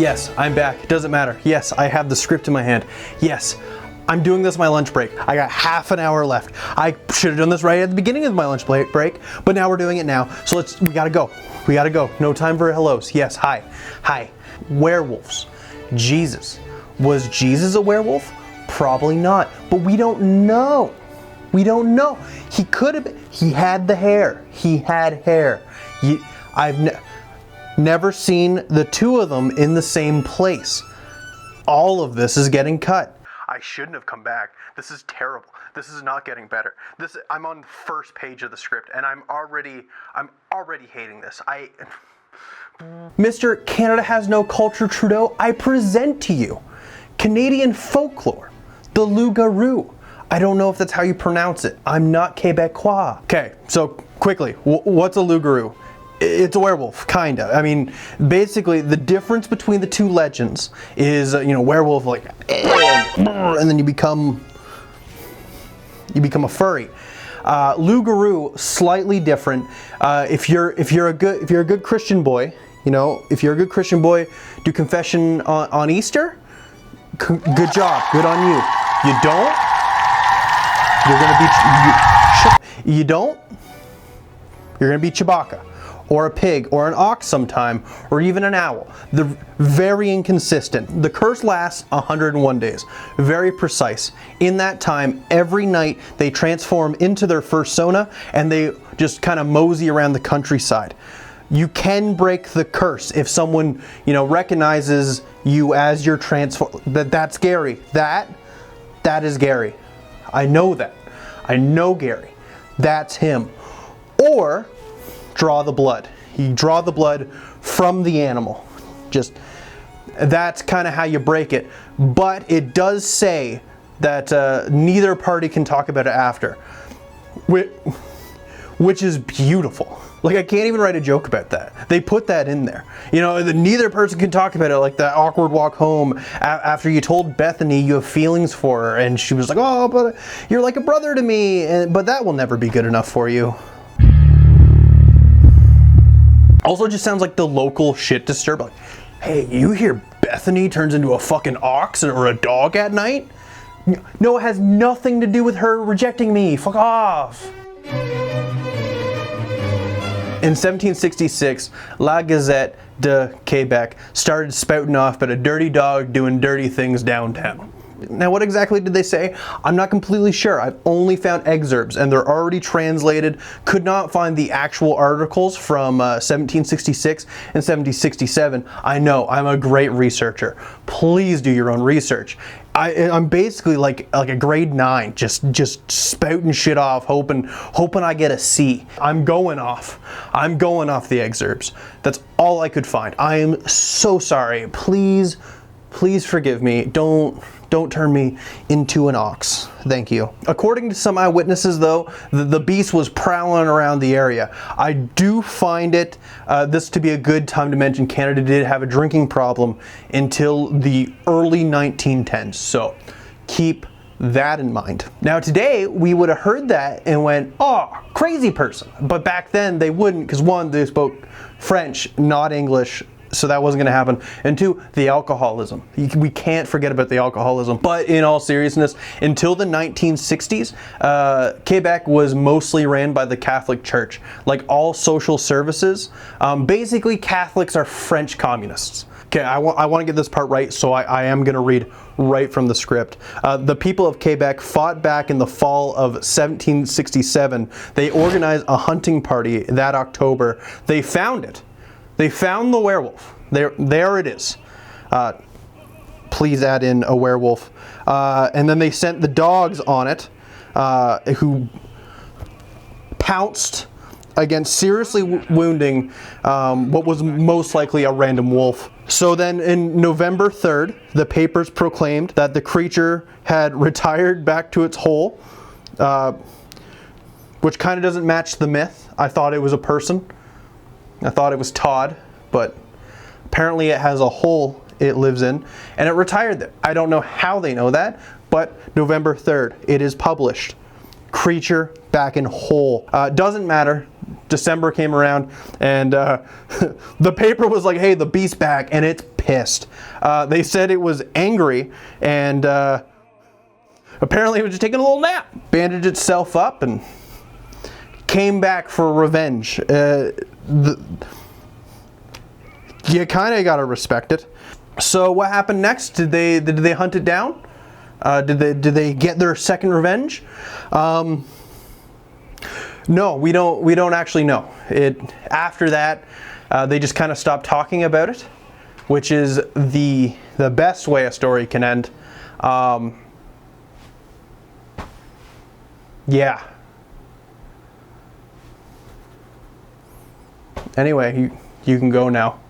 Yes, I'm back. It doesn't matter. Yes, I have the script in my hand. Yes, I'm doing this on my lunch break. I got half an hour left. I should have done this right at the beginning of my lunch break, but now we're doing it now. So we gotta go. We gotta go. No time for hellos. Yes, hi. Hi. Werewolves. Jesus. Was Jesus a werewolf? Probably not, but we don't know. We don't know. He could have been. He had the hair. He had hair. I've never seen the two of them in the same place. All of this is getting cut. I shouldn't have come back. This is terrible. This is not getting better. I'm on the first page of the script and I'm already hating this. Mr. Canada Has No Culture Trudeau, I present to you Canadian folklore, the Loup-Garou. I don't know if that's how you pronounce it. I'm not Quebecois. Okay, so quickly, what's a Loup-Garou? It's a werewolf, kinda. I mean, basically, the difference between the two legends is, werewolf like, and then you become a furry. Loup-Garou, slightly different. If you're a good Christian boy, if you're a good Christian boy, do confession on Easter. Good job, good on you. You don't, you're gonna be Chewbacca, or a pig, or an ox sometime, or even an owl. They're very inconsistent. The curse lasts 101 days. Very precise. In that time, every night they transform into their fursona and they just kind of mosey around the countryside. You can break the curse if someone, recognizes you as your transform. That's Gary. That is Gary. I know that. I know Gary. That's him. Or draw the blood. You draw the blood from the animal. That's kind of how you break it. But it does say that neither party can talk about it after, which is beautiful. Like, I can't even write a joke about that. They put that in there. Neither person can talk about it, like that awkward walk home after you told Bethany you have feelings for her, and she was like, oh, but you're like a brother to me, but that will never be good enough for you. Also, just sounds like the local shit disturber. Like, hey, you hear Bethany turns into a fucking ox or a dog at night? No, it has nothing to do with her rejecting me. Fuck off. In 1766, La Gazette de Quebec started spouting off about a dirty dog doing dirty things downtown. Now, what exactly did they say? I'm not completely sure. I've only found excerpts and they're already translated. Could not find the actual articles from 1766 and 1767. I know, I'm a great researcher. Please do your own research. I'm basically like a grade 9, just spouting shit off, hoping I get a C. I'm going off the excerpts. That's all I could find. I am so sorry. Please forgive me. Don't turn me into an ox. Thank you. According to some eyewitnesses, though, the beast was prowling around the area. I do find this to be a good time to mention Canada did have a drinking problem until the early 1910s. So keep that in mind. Now today, we would have heard that and went, oh, crazy person. But back then they wouldn't, because one, they spoke French, not English. So that wasn't going to happen. And two, the alcoholism. We can't forget about the alcoholism. But in all seriousness, until the 1960s, Quebec was mostly ran by the Catholic Church. Like all social services, basically Catholics are French communists. Okay, I want to get this part right, so I am going to read right from the script. The people of Quebec fought back in the fall of 1767. They organized a hunting party that October. They found it. They found the werewolf. There it is. Please add in a werewolf. And then they sent the dogs on it, who pounced against seriously wounding what was most likely a random wolf. So then in November 3rd, the papers proclaimed that the creature had retired back to its hole, which kind of doesn't match the myth. I thought it was a person. I thought it was Todd, but apparently it has a hole it lives in, and it retired there. I don't know how they know that, but November 3rd, it is published. Creature back in hole. Doesn't matter. December came around, and the paper was like, hey, the beast's back, and it's pissed. They said it was angry, and apparently it was just taking a little nap. Bandaged itself up and came back for revenge. You kind of gotta respect it. So what happened next? Did they hunt it down? Did they get their second revenge? No, we don't actually know. After that, they just kind of stopped talking about it, which is the best way a story can end. Yeah. Anyway, you can go now.